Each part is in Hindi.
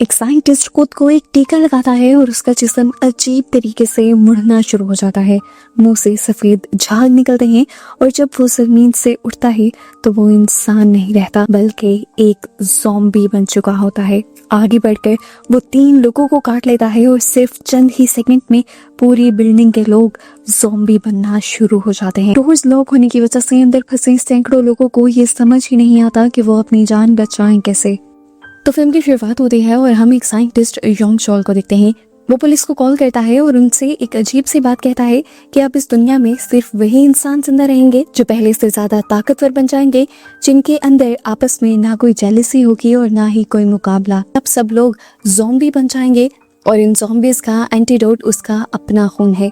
एक साइंटिस्ट खुद को एक टीका लगाता है और उसका जिस्म अजीब तरीके से मुड़ना शुरू हो जाता है। मुंह से सफेद झाग निकलते हैं और जब वो जमीन से उठता है तो वो इंसान नहीं रहता बल्कि एक ज़ॉम्बी बन चुका होता है। आगे बढ़कर वो 3 लोगों को काट लेता है और सिर्फ चंद ही सेकंड में पूरी बिल्डिंग के लोग ज़ॉम्बी बनना शुरू हो जाते हैं। डोर्स लॉक होने की वजह से अंदर फंसे सैकड़ों लोगों को ये समझ ही नहीं आता कि वो अपनी जान बचाएं कैसे। तो फिल्म की शुरुआत होती है और हम एक साइंटिस्ट योंग चोल को देखते हैं। वो पुलिस को कॉल करता है और उनसे एक अजीब सी बात कहता है कि अब इस दुनिया में सिर्फ वही इंसान जिंदा रहेंगे जो पहले से ज्यादा ताकतवर बन जाएंगे, जिनके अंदर आपस में ना कोई जेलसी होगी और ना ही कोई मुकाबला। अब सब लोग ज़ॉम्बी बन जाएंगे और इन ज़ॉम्बीज का एंटीडोट उसका अपना खून है।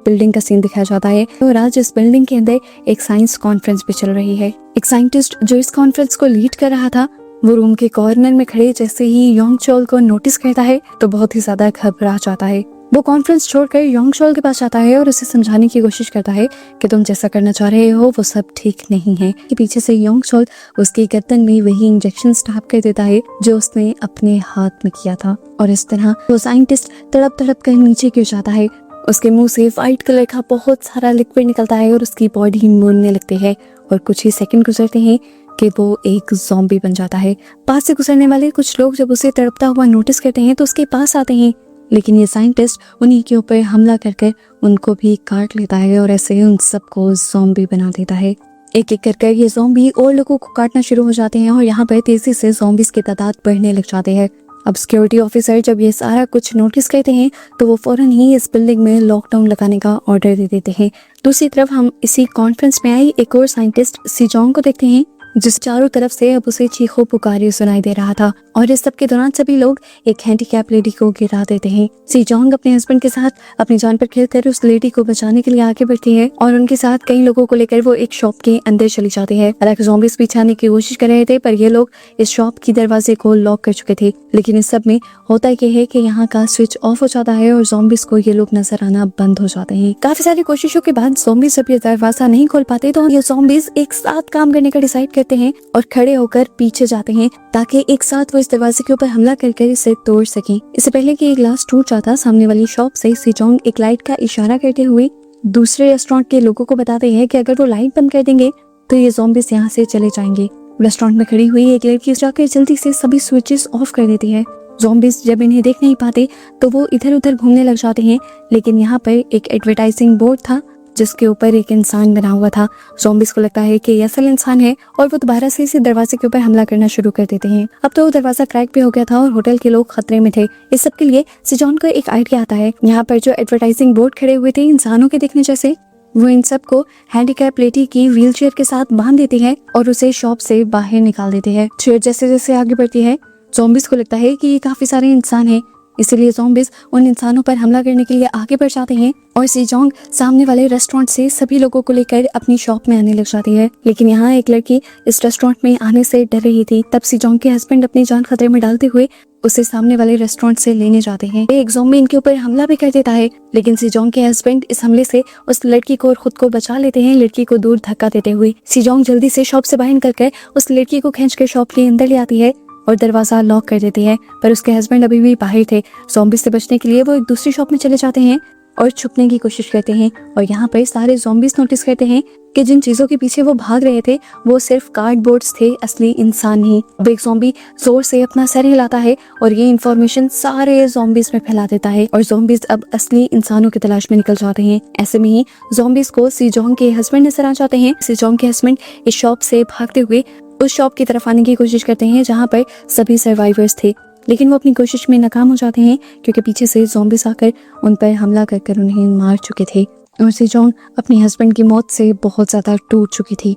बिल्डिंग का सीन दिखाया जाता है और आज इस बिल्डिंग के अंदर एक साइंस कॉन्फ्रेंस भी चल रही है। एक साइंटिस्ट जो इस कॉन्फ्रेंस को लीड कर रहा था वो रूम के कॉर्नर में खड़े जैसे ही योंग चोल को नोटिस करता है तो बहुत ही ज्यादा घबरा जाता है। वो कॉन्फ्रेंस छोड़कर योंग चोल के पास जाता है और उसे समझाने की कोशिश करता है कि तुम जैसा करना चाह रहे हो वो सब ठीक नहीं है। कि पीछे से योंग चोल उसकी गर्दन में वही इंजेक्शन स्टैब कर देता है जो उसने अपने हाथ में किया था और इस तरह वो साइंटिस्ट तड़प तड़प कर नीचे गिर जाता है। उसके मुंह से व्हाइट कलर का बहुत सारा लिक्विड निकलता है और उसकी बॉडी मुड़ने लगती है और कुछ ही सेकंड गुजरते हैं कि वो एक ज़ॉम्बी बन जाता है। पास से गुजरने वाले कुछ लोग जब उसे तड़पता हुआ नोटिस करते हैं तो उसके पास आते हैं, लेकिन ये साइंटिस्ट उन्हीं के ऊपर हमला करके उनको भी काट लेता है और ऐसे उन सबको ज़ॉम्बी बना देता है। एक एक कर ये ज़ॉम्बी और लोगों को काटना शुरू हो जाते हैं और यहाँ पर तेजी से ज़ॉम्बीज की तादाद बढ़ने लग जाते हैं। अब सिक्योरिटी ऑफिसर जब ये सारा कुछ नोटिस करते हैं तो वो फौरन ही इस बिल्डिंग में लॉकडाउन लगाने का ऑर्डर दे देते हैं। दूसरी तरफ हम इसी कॉन्फ्रेंस में आई एक और साइंटिस्ट सीजोंग को देखते हैं जिस चारों तरफ से अब उसे चीखों पुकारे सुनाई दे रहा था और इस सब के दौरान सभी लोग एक हैंडीकैप लेडी को गिरा देते हैं। सीजोंग अपने हस्बैंड के साथ अपनी जान पर खेलकर उस लेडी को बचाने के लिए आगे बढ़ती है और उनके साथ कई लोगों को लेकर वो एक शॉप के अंदर चली जाती है। हालांकि ज़ॉम्बीज पीछे आने की कोशिश कर रहे थे पर ये लोग इस शॉप की दरवाजे को लॉक कर चुके थे। लेकिन इस सब में होता यह है कि यहाँ का स्विच ऑफ हो जाता है और ज़ॉम्बीज को ये लोग नजर आना बंद हो जाते हैं। काफी सारी कोशिशों के बाद ज़ॉम्बीज जब ये दरवाजा नहीं खोल पाते तो ये ज़ॉम्बीज एक साथ काम करने का डिसाइड करते हैं और खड़े होकर पीछे जाते हैं ताकि एक साथ वो इस दरवाजे के ऊपर हमला करके इसे तोड़ सकें। इससे पहले कि ये ग्लास टूट जाता सामने वाली शॉप से सीजोंग एक लाइट का इशारा करते हुए दूसरे रेस्टोरेंट के लोगों को बताते हैं कि अगर वो लाइट बंद कर देंगे तो ये ज़ॉम्बीज यहाँ से चले जाएंगे। रेस्टोरेंट में खड़ी हुई एक लड़की जाकर जल्दी से सभी स्विचेस ऑफ कर देती है। ज़ॉम्बीज जब इन्हें देख नहीं पाते तो वो इधर उधर घूमने लग जाते हैं, लेकिन यहाँ पर एक एडवर्टाइजिंग बोर्ड था जिसके ऊपर एक इंसान बना हुआ था। ज़ॉम्बीज को लगता है कि ये असल इंसान है और वो दोबारा से इसी दरवाजे के ऊपर हमला करना शुरू कर देते हैं। अब तो दरवाजा क्रैक भी हो गया था और होटल के लोग खतरे में थे। इस सब के लिए सीजोंग को एक आइडिया आता है। यहाँ पर जो एडवर्टाइजिंग बोर्ड खड़े हुए थे इंसानों के दिखने जैसे, वो इन सबको हैंडीकैप लेडी की व्हीलचेयर के साथ बांध देते हैं और उसे शॉप से बाहर निकाल देते हैं। चेयर जैसे जैसे आगे बढ़ती है ज़ॉम्बीज को लगता है कि ये काफी सारे इंसान हैं, इसलिए ज़ॉम्बीज उन इंसानों पर हमला करने के लिए आगे बढ़ जाते हैं और सीजोंग सामने वाले रेस्टोरेंट से सभी लोगों को लेकर अपनी शॉप में आने लग जाती है। लेकिन यहाँ एक लड़की इस रेस्टोरेंट में आने से डर रही थी। तब सीजोंग के हस्बैंड अपनी जान खतरे में डालते हुए उसे सामने वाले रेस्टोरेंट से लेने जाते हैं। एक ज़ॉम्बी इनके ऊपर हमला भी कर देता है, लेकिन सीजोंग के हस्बैंड इस हमले से उस लड़की को और खुद को बचा लेते हैं, लड़की को दूर धक्का देते हुए। सीजोंग जल्दी से शॉप से बाहर निकलकर उस लड़की को खींच कर शॉप के अंदर ले आती है और दरवाजा लॉक कर देती है, पर उसके हस्बैंड अभी भी बाहर थे। ज़ॉम्बीज से बचने के लिए वो एक दूसरी शॉप में चले जाते हैं और छुपने की कोशिश करते हैं और यहाँ पर सारे ज़ॉम्बीज नोटिस करते हैं कि जिन चीजों के पीछे वो भाग रहे थे वो सिर्फ कार्डबोर्ड्स थे, असली इंसान नहीं। अब एक ज़ॉम्बी जोर से अपना सर हिलाता है और ये इंफॉर्मेशन सारे ज़ॉम्बीज में फैला देता है और ज़ॉम्बीज अब असली इंसानों की तलाश में निकल जाते हैं। ऐसे में ही ज़ॉम्बीज को सीजोंग के हस्बैंड नजर आ जाते हैं। सीजोंग के हस्बैंड इस शॉप से भागते हुए उस शॉप की तरफ आने की कोशिश करते हैं जहाँ पर सभी सर्वाइवर्स थे, लेकिन वो अपनी कोशिश में नाकाम हो जाते हैं क्योंकि पीछे से ज़ॉम्बीज आकर उन पर हमला कर उन्हें मार चुके थे और सीजोंग अपने हस्बैंड की मौत से बहुत ज्यादा टूट चुकी थी।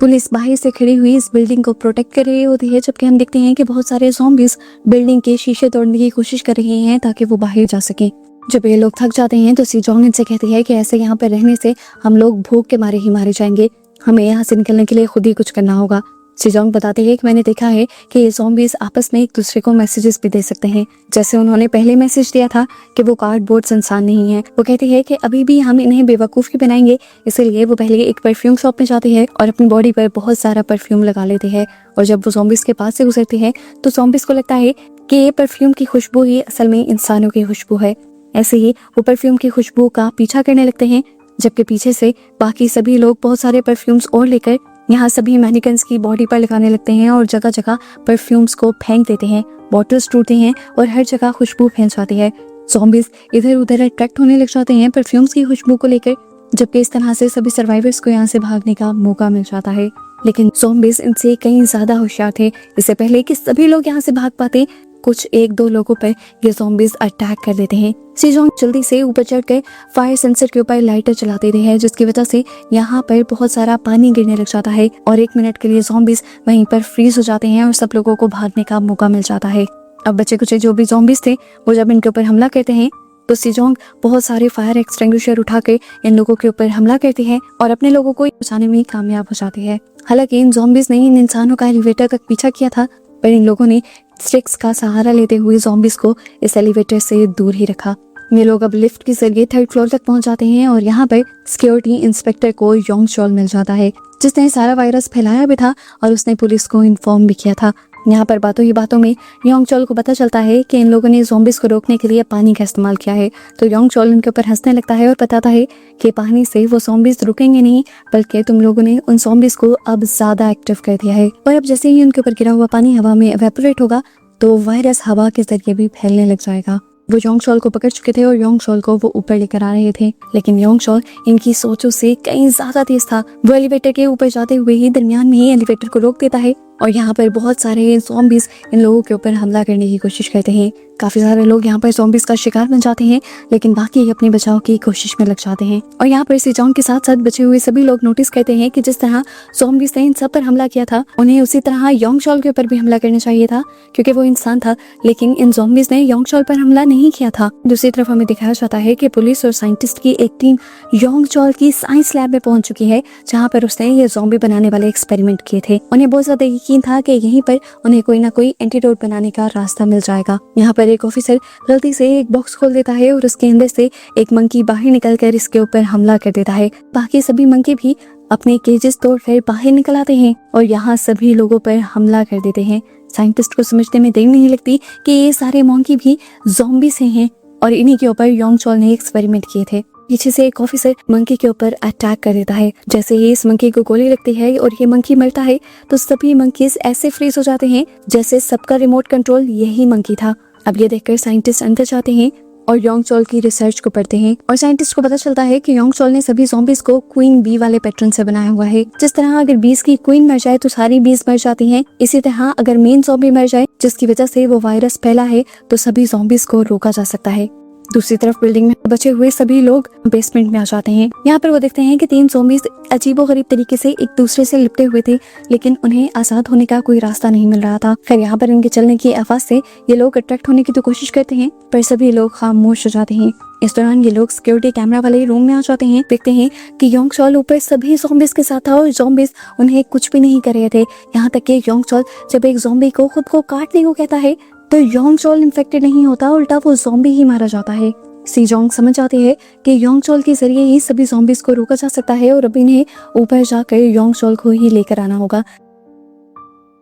पुलिस बाहर से खड़ी हुई इस बिल्डिंग को प्रोटेक्ट कर रही होती है, जबकि हम देखते हैं कि बहुत सारे ज़ॉम्बीज बिल्डिंग के शीशे तोड़ने की कोशिश कर रहे हैं ताकि वो बाहर जा सकें। जब ये लोग थक जाते हैं तो सीजोंग इनसे कहती है कि ऐसे यहाँ पर रहने से हम लोग भूख के मारे ही मारे जाएंगे, हमें यहाँ से निकलने के लिए खुद ही कुछ करना होगा। सीजोंग बताते हैं कि मैंने देखा है कि ये ज़ॉम्बीज आपस में एक दूसरे को मैसेजेस भी दे सकते हैं, जैसे उन्होंने पहले मैसेज दिया था कि वो कार्डबोर्ड इंसान नहीं है। वो कहती है कि अभी भी हम इन्हें बेवकूफ़ ही बनाएंगे, इसलिए वो पहले एक परफ्यूम शॉप में जाती है और अपनी बॉडी पर बहुत सारा परफ्यूम लगा लेते हैं और जब वो ज़ॉम्बीज के पास से गुजरती है तो ज़ॉम्बीज को लगता है कि ये परफ्यूम की खुशबू ही असल में इंसानों की खुशबू है। ऐसे ही वो परफ्यूम की खुशबू का पीछा करने लगते हैं, जबकि पीछे से बाकी सभी लोग बहुत सारे परफ्यूम्स और लेकर यहाँ सभी मैनिकन्स की बॉडी पर लगाने लगते हैं और जगह जगह परफ्यूम्स को फेंक देते हैं। बॉटल्स टूटते हैं और हर जगह खुशबू फैल जाती है। ज़ॉम्बीज इधर उधर अट्रैक्ट होने लग जाते हैं परफ्यूम्स की खुशबू को लेकर, जबकि इस तरह से सभी सर्वाइवर्स को यहाँ से भागने का मौका मिल जाता है। लेकिन ज़ॉम्बीज इनसे कहीं ज्यादा होशियार थे। इससे पहले कि सभी लोग यहाँ से भाग पाते, कुछ एक दो लोगों पर ये ज़ॉम्बीज अटैक कर देते हैं। सी जोंग जल्दी से ऊपर चढ़कर फायर सेंसर के ऊपर लाइटर चला देते हैं, जिसकी वजह से यहाँ पर बहुत सारा पानी गिरने लग जाता है और 1 मिनट के लिए ज़ॉम्बीज वहीं पर फ्रीज हो जाते हैं और सब लोगों को भागने का मौका मिल जाता है। अब बचे कुछ जो भी ज़ॉम्बीज थे वो जब इनके ऊपर हमला करते हैं तो सी जोंग बहुत सारे फायर एक्सटिंग्विशर उठाकर इन लोगों के ऊपर हमला करती है और अपने लोगों को बचाने में कामयाब हो जाती है। हालांकि इन ज़ॉम्बीज ने इन इंसानों का एलिवेटर तक पीछा किया था, पर इन लोगों ने स्टिक्स का सहारा लेते हुए ज़ॉम्बीज को इस एलिवेटर से दूर ही रखा। ये लोग अब लिफ्ट के जरिए 3rd फ्लोर तक पहुंच जाते हैं और यहाँ पर सिक्योरिटी इंस्पेक्टर को योंग चोल मिल जाता है, जिसने सारा वायरस फैलाया भी था और उसने पुलिस को इन्फॉर्म भी किया था। यहाँ पर बातों ही बातों में योंग चोल को पता चलता है कि इन लोगों ने ज़ॉम्बीज को रोकने के लिए पानी का इस्तेमाल किया है। तो योंग चोल उनके ऊपर हंसने लगता है और बताता है कि पानी से वो ज़ॉम्बीज रुकेंगे नहीं, बल्कि तुम लोगों ने उन ज़ॉम्बीज को अब ज्यादा एक्टिव कर दिया है और अब जैसे ही उनके ऊपर गिरा हुआ पानी हवा में एवेपोरेट होगा तो वायरस हवा के जरिए भी फैलने लग जाएगा। वो योंग चोल को पकड़ चुके थे और योंग चोल को वो ऊपर लेकर आ रहे थे, लेकिन योंग चोल इनकी सोचों से कहीं ज्यादा तेज था। वो एलिवेटर के ऊपर जाते हुए ही दरमियान में ही एलिवेटर को रोक देता है और यहाँ पर बहुत सारे ज़ॉम्बीज इन लोगों के ऊपर हमला करने की कोशिश करते हैं। काफी सारे लोग यहाँ पर ज़ॉम्बीज का शिकार बन जाते हैं, लेकिन बाकी अपने बचाव की कोशिश में लग जाते हैं। और यहाँ पर सी जोंग के साथ साथ बचे हुए सभी लोग नोटिस करते हैं कि जिस तरह ज़ॉम्बीज ने इन सब पर हमला किया था, उन्हें उसी तरह योंग चोल के ऊपर भी हमला करना चाहिए था, क्योंकि वो इंसान था। लेकिन इन ज़ॉम्बीज ने योंग चोल पर हमला नहीं किया था। दूसरी तरफ हमें दिखाया जाता है कि पुलिस और साइंटिस्ट की एक टीम योंग चोल की साइंस लैब में पहुंच चुकी है, जहाँ पर उसने ये ज़ॉम्बी बनाने वाले एक्सपेरिमेंट किए थे। उन्हें बहुत ज्यादा यकीन था कि यहीं पर उन्हें कोई ना कोई एंटीडोट बनाने का रास्ता मिल जाएगा। यहाँ पर एक ऑफिसर गलती से एक बॉक्स खोल देता है और उसके अंदर से एक मंकी बाहर निकलकर इसके ऊपर हमला कर देता है। बाकी सभी मंकी भी अपने केजेस तोड़कर बाहर निकल आते हैं और यहाँ सभी लोगों पर हमला कर देते हैं। साइंटिस्ट को समझने में देर नहीं लगती कि ये सारे मंकी भी ज़ॉम्बी से हैं और इन्हीं के ऊपर योंग चोल ने एक्सपेरिमेंट किए थे। पीछे से एक ऑफिसर मंकी के ऊपर अटैक कर देता है। जैसे ही इस मंकी को गोली लगती है और ये मंकी मरता है तो सभी मंकीज ऐसे फ्रीज हो जाते हैं जैसे सबका रिमोट कंट्रोल यही मंकी था। अब ये देखकर साइंटिस्ट अंदर जाते हैं और योंग चोल की रिसर्च को पढ़ते हैं और साइंटिस्ट को पता चलता है कि योंग चोल ने सभी ज़ॉम्बीज को क्वीन बी वाले पैटर्न से बनाया हुआ है। जिस तरह अगर बीज की क्वीन मर जाए तो सारी बीज मर जाती हैं, इसी तरह अगर मेन ज़ॉम्बी मर जाए जिसकी वजह से वो वायरस फैला है तो सभी ज़ॉम्बीज को रोका जा सकता है। दूसरी तरफ बिल्डिंग में बचे हुए सभी लोग बेसमेंट में आ जाते हैं। यहाँ पर वो देखते हैं कि 3 ज़ॉम्बीज अजीबोगरीब तरीके से एक दूसरे से लिपटे हुए थे, लेकिन उन्हें आजाद होने का कोई रास्ता नहीं मिल रहा था। खैर यहाँ पर इनके चलने की आवाज से ये लोग अट्रैक्ट होने की तो कोशिश करते हैं, पर सभी लोग खामोश हो जाते हैं। इस दौरान ये लोग सिक्योरिटी कैमरा वाले रूम में आ जाते हैं। देखते हैं कि योंग चोल ऊपर सभी ज़ॉम्बीज के साथ था और ज़ॉम्बीज उन्हें कुछ भी नहीं कर रहे थे। यहाँ तक कि योंग चोल जब एक ज़ॉम्बी को खुद को काटने को कहता है तो योंग चोल इन्फेक्टेड नहीं होता, उल्टा वो ज़ॉम्बी ही मारा जाता है। सी जोंग समझ जाती है कि योंग चोल के जरिए ही सभी ज़ॉम्बीज को रोका जा सकता है और अब इन्हें ऊपर जाकर योंग चोल को ही लेकर आना होगा।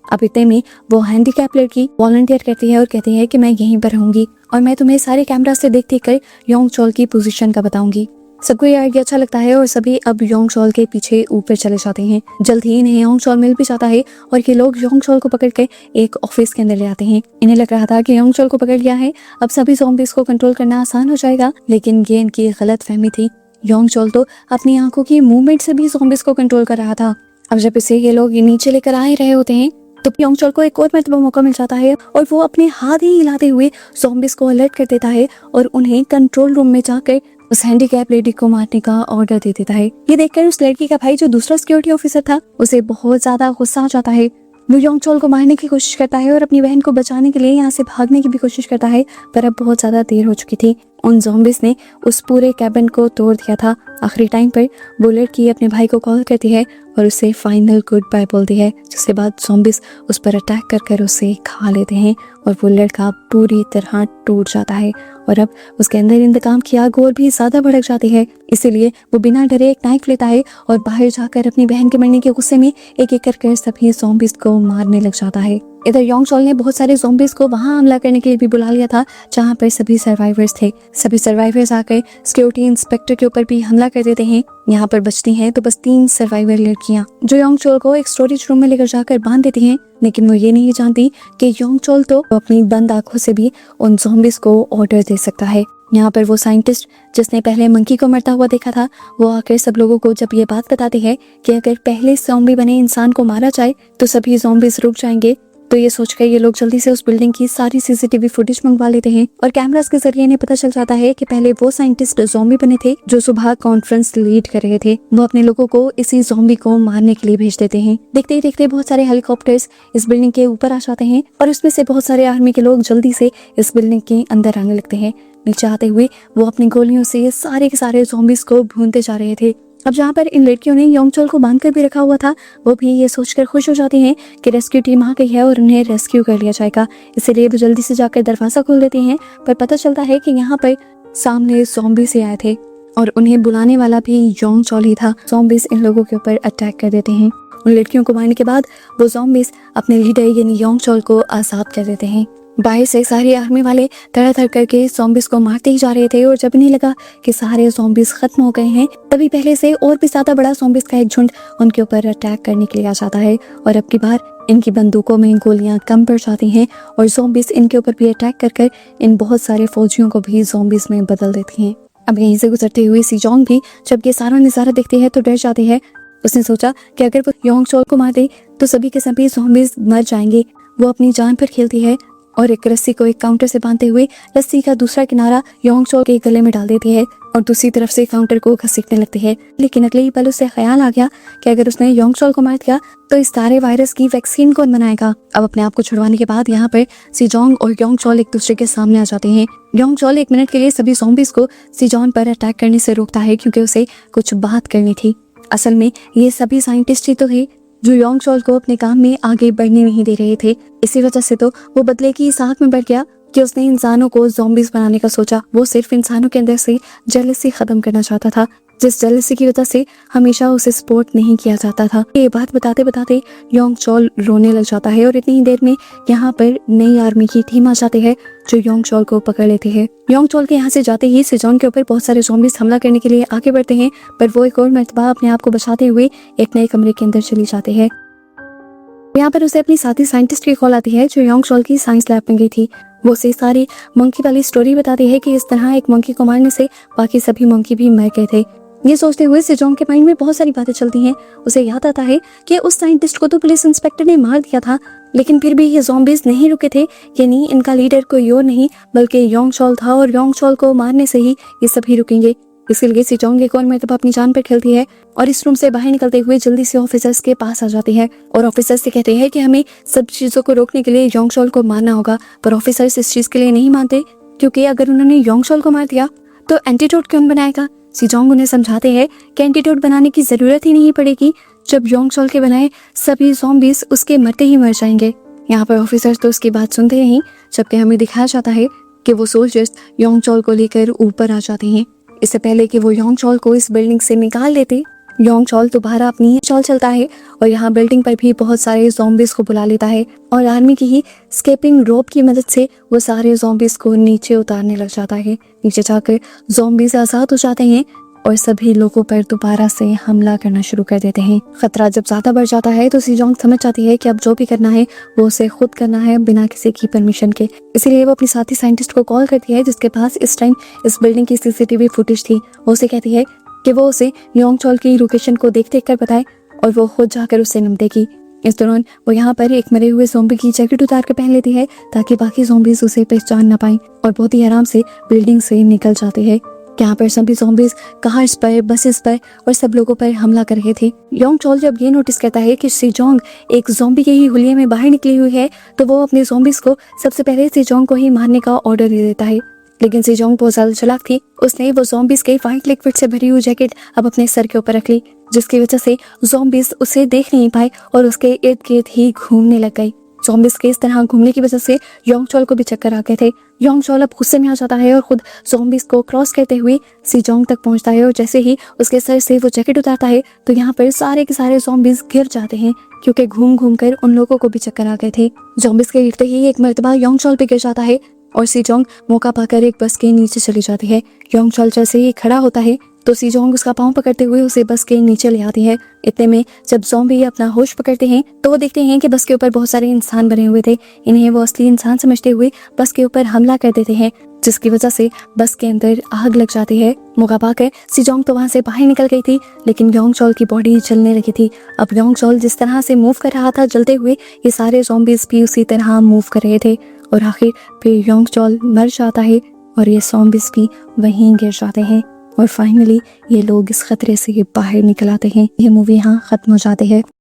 अब इतने में वो हैंडीकैप लड़की वॉलंटियर करती है और कहती है कि मैं यहीं पर रहूंगी और मैं तुम्हें सारे कैमरा से देख देख कर योंग चोल की पोजीशन का बताऊंगी। सबको ये आइडिया अच्छा लगता है और सभी अब योंग चोल के पीछे ऊपर चले जाते हैं। जल्द ही इन्हें योंग चोल मिल भी जाता है और ये लोग योंग चोल को पकड़ के एक ऑफिस के अंदर ले आते हैं। इन्हें लग रहा था कि योंग चोल को पकड़ लिया है, अब सभी ज़ॉम्बीज को कंट्रोल करना आसान हो जाएगा, लेकिन ये इनकी गलत फहमी थी। योंग चोल तो अपनी आंखों की मूवमेंट से भी ज़ॉम्बीज को कंट्रोल कर रहा था। अब जब इसे ये लोग नीचे लेकर आ ही रहे होते हैं तो योंग चोल को एक और मरतबा मौका मिल जाता है और वो अपने हाथ ही हिलाते हुए ज़ॉम्बीज को अलर्ट कर देता है और उन्हें कंट्रोल रूम में जाकर उस हैंडीकैप लेडी को मारने का ऑर्डर दे देता है। ये देखकर उस लड़की का भाई जो दूसरा सिक्योरिटी ऑफिसर था उसे बहुत ज्यादा गुस्सा आ जाता है। वो योंग चोल को मारने की कोशिश करता है और अपनी बहन को बचाने के लिए यहाँ से भागने की भी कोशिश करता है, पर अब बहुत ज्यादा देर हो चुकी थी। उन ज़ॉम्बीज ने उस पूरे कैबिन को तोड़ दिया था। आखिरी टाइम पर वो लड़की अपने भाई को कॉल करती है और उसे फाइनल गुड बाय बोलती है, जिसके बाद ज़ॉम्बीज उस पर अटैक कर कर उसे खा लेते हैं और वो लड़का पूरी तरह टूट जाता है और अब उसके अंदर इंतकाम की आग और भी ज्यादा भड़क जाती है। इसीलिए वो बिना डरे एक नाइफ लेता है और बाहर जाकर अपनी बहन के मरने के गुस्से में एक एक कर सभी ज़ॉम्बीज को मारने लग जाता है। इधर योंग चोल ने बहुत सारे ज़ॉम्बीज को वहां हमला करने के लिए भी बुला लिया था जहां पर सभी सर्वाइवर्स थे। सभी सर्वाइवर्स आकर सिक्योरिटी इंस्पेक्टर के ऊपर भी हमला कर देते हैं। यहाँ पर बचती हैं तो बस 3 सर्वाइवर लड़कियां, जो योंग चोल को एक स्टोरेज रूम में लेकर जाकर बांध देती हैं। लेकिन वो ये नहीं जानती कि योंग चोल तो अपनी बंद आंखों से भी उन ज़ॉम्बीज को ऑर्डर दे सकता है। यहाँ पर वो साइंटिस्ट जिसने पहले मंकी को मरता हुआ देखा था, वो आकर सब लोगों को जब ये बात बताती है कि अगर पहले ज़ॉम्बी बने इंसान को मारा जाए तो सभी ज़ॉम्बीज रुक जाएंगे, तो ये सोचकर ये लोग जल्दी से उस बिल्डिंग की सारी सीसीटीवी फुटेज मंगवा लेते हैं और कैमरास के जरिए इन्हें पता चल जाता है कि पहले वो साइंटिस्ट ज़ॉम्बी बने थे जो सुबह कॉन्फ्रेंस लीड कर रहे थे। वो अपने लोगों को इसी ज़ॉम्बी को मारने के लिए भेज देते हैं। देखते ही देखते बहुत सारे हेलीकॉप्टर्स इस बिल्डिंग के ऊपर आ जाते हैं और उसमें से बहुत सारे आर्मी के लोग जल्दी से इस बिल्डिंग के अंदर आने लगते हैं। नीचे आते हुए वो अपनी गोलियों से सारे के सारे ज़ॉम्बीज को भूनते जा रहे थे। अब जहाँ पर इन लड़कियों ने योंग चोल को बांध कर भी रखा हुआ था, वो भी ये सोचकर खुश हो जाती हैं कि रेस्क्यू टीम आ गई है और उन्हें रेस्क्यू कर लिया जाएगा। इसीलिए वो जल्दी से जाकर दरवाजा खोल देते हैं, पर पता चलता है कि यहाँ पर सामने ज़ॉम्बी से आए थे और उन्हें बुलाने वाला भी योंग चोल ही था। ज़ॉम्बीज इन लोगों के ऊपर अटैक कर देते हैं। उन लड़कियों को मारने के बाद वो ज़ॉम्बीज अपने लीडर यानी योंग चोल को आजाद कर देते हैं। बाहर से सारे आर्मी वाले धड़ करके ज़ॉम्बीज को मारते ही जा रहे थे और जब इन्हें लगा कि सारे ज़ॉम्बीज खत्म हो गए हैं, तभी पहले से और भी ज्यादा बड़ा ज़ॉम्बीज का एक झुंड उनके ऊपर अटैक करने के लिए आ जाता है और अब की बार इनकी बंदूकों में गोलियां कम पड़ जाती हैं और ज़ॉम्बीज इनके ऊपर भी अटैक कर इन बहुत सारे फौजियों को भी ज़ॉम्बीज में बदल देती हैं। अब यहीं से गुजरते हुए सी जोंग भी जब ये सारा नजारा देखती है तो डर जाती है। उसने सोचा कि अगर वो योंग चोल को मार दे तो सभी के सभी ज़ॉम्बीज मर जाएंगे। वो अपनी जान पर खेलती है और एक रस्सी को एक काउंटर से बांधते हुए रस्सी का दूसरा किनारा योंग चोल के गले में डाल देती है और दूसरी तरफ से काउंटर को घसीटने लगती है। लेकिन अगले ही पल उसे ख्याल आ गया कि अगर उसने योंग चोल को मार दिया तो इस सारे वायरस की वैक्सीन कौन बनाएगा। अब अपने आप को छुड़वाने के बाद यहाँ पर सीजोंग और योंग चोल एक दूसरे के सामने आ जाते हैं। योंग चोल 1 मिनट के लिए सभी ज़ॉम्बीज को सीजोंग पर अटैक करने से रोकता है क्योंकि उसे कुछ बात करनी थी। असल में ये सभी साइंटिस्ट ही तो थे जो योंग चोल को अपने काम में आगे बढ़ने नहीं दे रहे थे। इसी वजह से तो वो बदले की इस आग में बढ़ गया कि उसने इंसानों को ज़ॉम्बीज बनाने का सोचा। वो सिर्फ इंसानों के अंदर से जेलसी खत्म करना चाहता था, जिस जेलसी की वजह से हमेशा उसे सपोर्ट नहीं किया जाता था। ये बात बताते बताते योंग चोल रोने लग जाता है और इतनी ही देर में यहाँ पर नई आर्मी की टीम आ जाती है जो योंग चोल को पकड़ लेती है। योंग चोल के यहाँ से जाते ही सीजोंग के ऊपर बहुत सारे ज़ॉम्बीज हमला करने के लिए आगे बढ़ते हैं, पर वो एक और मर्तबा अपने आप को बचाते हुए एक नए कमरे के अंदर चली जाते हैं। यहाँ पर उसे अपनी साथी साइंटिस्ट की कॉल आती है जो योंग चोल की साइंस लैब में गई थी। वो उसे सारी मंकी वाली स्टोरी बताती है कि इस तरह एक मंकी को मारने से बाकी सभी मंकी भी मर गए थे। ये सोचते हुए सीजोंग के माइंड में बहुत सारी बातें चलती हैं। उसे याद आता है कि उस साइंटिस्ट को तो पुलिस इंस्पेक्टर ने मार दिया था, लेकिन फिर भी ये ज़ॉम्बीज नहीं रुके थे। यानी इनका लीडर कोई और नहीं बल्कि योंग चोल था और योंग चोल को मारने से ही ये सभी रुकेंगे। इसलिए सीजोंग एक और मर्तबा अपनी जान पर खेलती है और इस रूम से बाहर निकलते हुए जल्दी से ऑफिसर्स के पास आ जाती है और ऑफिसर्स से कहते हैं कि हमें सब चीजों को रोकने के लिए योंग चोल को मारना होगा। पर ऑफिसर्स इस चीज के लिए नहीं मानते क्योंकि अगर उन्होंने योंग चोल को मार दिया तो एंटीडोट कौन बनाएगा। सीजोंग उन्हें समझाते हैं कि एंटीडोट बनाने की जरूरत ही नहीं पड़ेगी, जब योंग चोल के बनाए सभी ज़ॉम्बीज उसके मरते ही मर जाएंगे। यहाँ पर ऑफिसर्स तो उसकी बात सुनते नहीं, जबकि हमें दिखाया जाता है कि वो सोल्जर्स योंग चोल को लेकर ऊपर आ जाते हैं। इससे पहले कि वो योंग चोल को इस बिल्डिंग से निकाल लेते, योंग चोल दोबारा अपनी चाल चलता है और यहाँ बिल्डिंग पर भी बहुत सारे ज़ॉम्बीज को बुला लेता है और आर्मी की ही स्केपिंग रोप की मदद से वो सारे ज़ॉम्बीज को नीचे उतारने लग जाता है। नीचे जाकर ज़ॉम्बीज आजाद हो जाते हैं और सभी लोगों पर दोबारा से हमला करना शुरू कर देते हैं। खतरा जब ज्यादा बढ़ जाता है तो सीजोंग समझ जाती है कि अब जो भी करना है वो उसे खुद करना है बिना किसी की परमिशन के। इसीलिए वो अपनी साथी साइंटिस्ट को कॉल करती है जिसके पास इस टाइम इस बिल्डिंग की सीसीटीवी फुटेज थी। वो उसे कहती है कि वो उसे योंग चोल की लोकेशन को देख कर बताए और वो खुद जाकर उससे निपटेगी। इस दौरान वो यहाँ पर एक मरे हुए ज़ॉम्बी की जैकेट उतार कर पहन लेती है ताकि बाकी ज़ॉम्बीज उसे पहचान न पाए और बहुत ही आराम से बिल्डिंग से निकल जाते हैं। यहाँ पर सभी ज़ॉम्बीज कार्स पर, बसेस पर और सब लोगों पर हमला कर रहे थे। योंग चोल जब ये नोटिस करता है कि सीजोंग एक ज़ॉम्बी के ही हुलिये में बाहर निकली हुई है तो वो अपने ज़ॉम्बीज को सबसे पहले सीजोंग को ही मारने का ऑर्डर दे देता है। लेकिन सीजोंग बहुत ज्यादा चालाक थी, उसने वो ज़ॉम्बीज के व्हाइट लिक्विड से भरी हुई जैकेट अब अपने सर के ऊपर रख ली, जिसकी वजह से ज़ॉम्बीज उसे देख नहीं पाए और उसके इर्द गिर्द ही घूमने लग गई। ज़ॉम्बीज के इस तरह घूमने की वजह से योंग चोल को भी चक्कर आ गए थे। योंग चोल अब गुस्से में आ जाता है और खुद ज़ॉम्बीज को क्रॉस करते हुए सीजोंग तक पहुंचता है और जैसे ही उसके सर से वो जैकेट उतारता है तो यहाँ पर सारे के सारे ज़ॉम्बीज गिर जाते हैं। क्योंकि घूम घूम कर उन लोगों को भी चक्कर आ गए थे। जॉम्बिस के गिरते ही एक मर्तबा योंगचोल पे गिर जाता है और सीजोंग मौका पाकर एक बस के नीचे चली जाती है। योंगचोल जैसे ही खड़ा होता है तो सीजोंग उसका पांव पकड़ते हुए उसे बस के नीचे ले आती है। इतने में जब ज़ॉम्बी अपना होश पकड़ते हैं तो वो देखते हैं कि बस के ऊपर बहुत सारे इंसान बने हुए थे। इन्हें वो असली इंसान समझते हुए बस के ऊपर हमला कर देते हैं, जिसकी वजह से बस के अंदर आग लग जाती है। मौका पाकर सीजोंग तो वहां से बाहर निकल गई थी, लेकिन योंगचोल की बॉडी जलने लगी थी। अब योंगचोल जिस तरह से मूव कर रहा था जलते हुए, ये सारे ज़ॉम्बीज भी उसी तरह मूव कर रहे थे और आखिर फिर योंगचोल मर जाता है और ये ज़ॉम्बीज भी वहीं गिर जाते हैं और फाइनली ये लोग इस खतरे से बाहर निकल आते हैं। ये मूवी यहाँ खत्म हो जाती है।